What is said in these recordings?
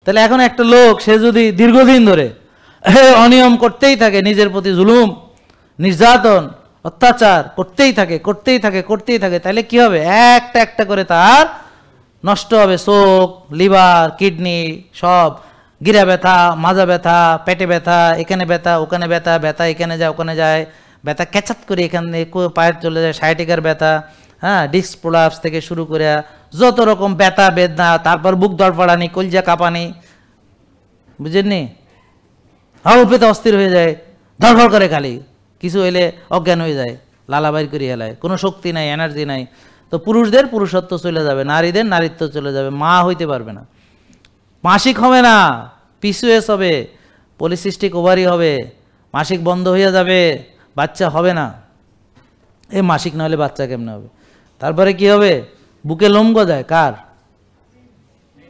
তাহলে এখন একটা লোক সে যদি দীর্ঘদিন ধরে অনিয়ম করতেই থাকে, নিজের প্রতি জুলুম নির্যাতন অত্যাচার করতেই থাকে, তাহলে কি হবে? একটা একটা করে তার নষ্ট হবে, চোখ, লিভার, কিডনি সব, গিরা ব্যথা, মাজা ব্যথা, পেটে ব্যথা, এখানে ব্যথা ওখানে ব্যথা, ব্যথা এখানে যায় ওখানে যায়, ব্যথা ক্যাচাত করে এখানে পায়ের চলে যায়, সাইটিকার ব্যথা, হ্যাঁ, ডিস্ক প্রোলাপস থেকে শুরু করে যত রকম ব্যথা বেদনা, তারপর বুক ধড়ফড়ানি, কলজা কাঁপানি, বুঝেননি? হাওয়া পেতে অস্থির হয়ে যায়, ধড়ফড় করে খালি, কিছু এলে অজ্ঞান হয়ে যায়, লালাবাইর করে হেলায়, কোনো শক্তি নাই, এনার্জি নাই। তো পুরুষদের পুরুষত্ব চলে যাবে, নারীদের নারীত্ব চলে যাবে, মা হইতে পারবে না, মাসিক হবে না, পিসিওএস হবে, পলিসিস্টিক ওভারি হবে, মাসিক বন্ধ হয়ে যাবে, বাচ্চা হবে না। এই মাসিক না হলে বাচ্চা কেমনে হবে? তারপরে কি হবে? বুকে লোম গজায়, কার?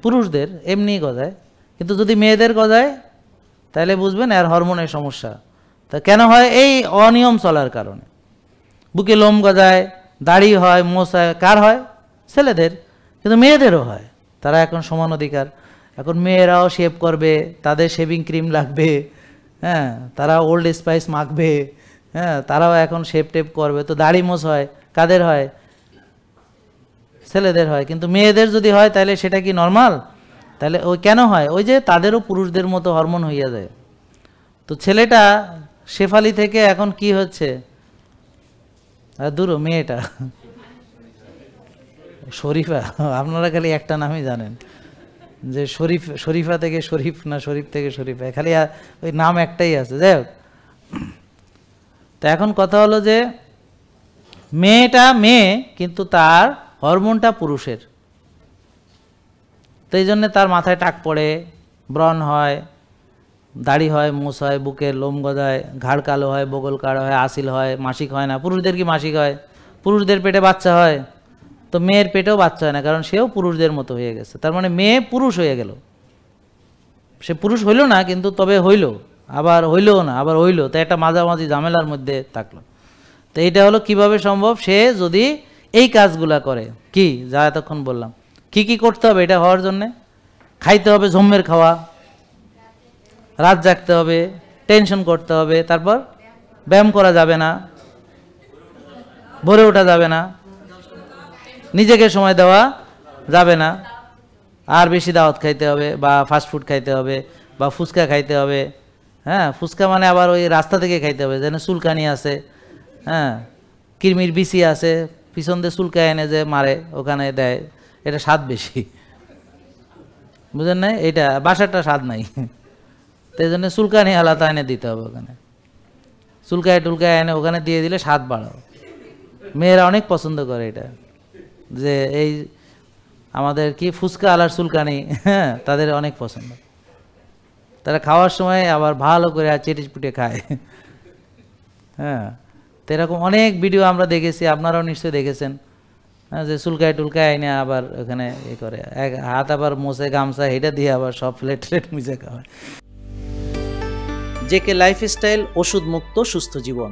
পুরুষদের, এমনি গজায়। কিন্তু যদি মেয়েদের গজায় তাহলে বুঝবেন এর হরমোনের সমস্যা। তা কেন হয়? এই অনিয়ম চলার কারণে বুকে লোম গজায়, দাড়ি হয়, মোচ হয়, কার হয়? ছেলেদের। কিন্তু মেয়েদেরও হয়, তারা এখন সমান অধিকার। এখন মেয়েরাও শেভ করবে, তাদের শেভিং ক্রিম লাগবে, হ্যাঁ, তারা ওল্ড স্পাইস মাখবে, হ্যাঁ, তারাও এখন শেভ টেপ করবে। তো দাড়ি মোচ হয়, কাদের হয়? ছেলেদের হয়। কিন্তু মেয়েদের যদি হয় তাহলে সেটা কি নর্মাল? তাহলে ওই কেন হয়? ওই যে তাদেরও পুরুষদের মতো হরমোন হইয়া যায়। তো ছেলেটা শেফালি থেকে এখন কি হচ্ছে? দূর মেয়েটা শরীফা, আপনারা খালি একটা নামই জানেন যে শরীফা থেকে শরীফ, না শরীফ থেকে শরীফা, খালি ওই নাম একটাই আছে। যাই হোক, তো এখন কথা হলো যে মেয়েটা মেয়ে কিন্তু তার হরমোনটা পুরুষের। তো এই জন্য তার মাথায় টাক পড়ে, ব্রণ হয়, দাড়ি হয়, মোচ হয়, বুকের লোম গজায়, ঘাড় কালো হয়, বগল কালো হয়, আসিল হয়, মাসিক হয় না। পুরুষদের কি মাসিক হয়? পুরুষদের পেটে বাচ্চা হয়, তো মেয়ের পেটেও বাচ্চা হয় না, কারণ সেও পুরুষদের মতো হয়ে গেছে। তার মানে মেয়ে পুরুষ হয়ে গেল। সে পুরুষ হইল না, কিন্তু তবে হইল, আবার হইলও না, আবার হইল, তো একটা মাঝামাঝি ঝামেলার মধ্যে থাকলো। তো এইটা হলো কিভাবে সম্ভব? সে যদি এই কাজগুলা করে, কি যা এতক্ষণ বললাম, কি কি করতে হবে এটা হওয়ার জন্যে? খাইতে হবে জম্মের খাওয়া, রাত জাগতে হবে, টেনশন করতে হবে, তারপর ব্যায়াম করা যাবে না, ভোরে ওঠা যাবে না, নিজেকে সময় দেওয়া যাবে না, আর বেশি দাওয়াত খাইতে হবে, বা ফাস্টফুড খাইতে হবে, বা ফুচকা খাইতে হবে। হ্যাঁ, ফুচকা মানে আবার ওই রাস্তা থেকে খাইতে হবে, যেন চুলকানি আছে, হ্যাঁ, কিরমির বিচি আছে, পিছন দিয়ে চুলকা এনে যে মারে ওখানে দেয়, এটা স্বাদ বেশি, বুঝেন না? এটা বাসারটা স্বাদ নাই, তাই জন্য চুলকানি আলাদা এনে দিতে হবে ওখানে, চুলকায় টুলকায় এনে ওখানে দিয়ে দিলে স্বাদ বাড়াও। মেয়েরা অনেক পছন্দ করে এটা, যে এই আমাদের কি ফুচকা আলার চুলকানি, হ্যাঁ, তাদের অনেক পছন্দ। তারা খাওয়ার সময় আবার ভালো করে চেটে খায়। হ্যাঁ, তো এরকম অনেক ভিডিও আমরা দেখেছি, আপনারাও নিশ্চয়ই দেখেছেন, যে চুলকায় টুলকায় এনে আবার ওখানে এ করে, এক হাত আবার মোছে গামছা, এটা দিয়ে আবার সব প্লেট মুছে খাওয়ায়। জেকে লাইফস্টাইল, ওষুধ মুক্ত সুস্থ জীবন।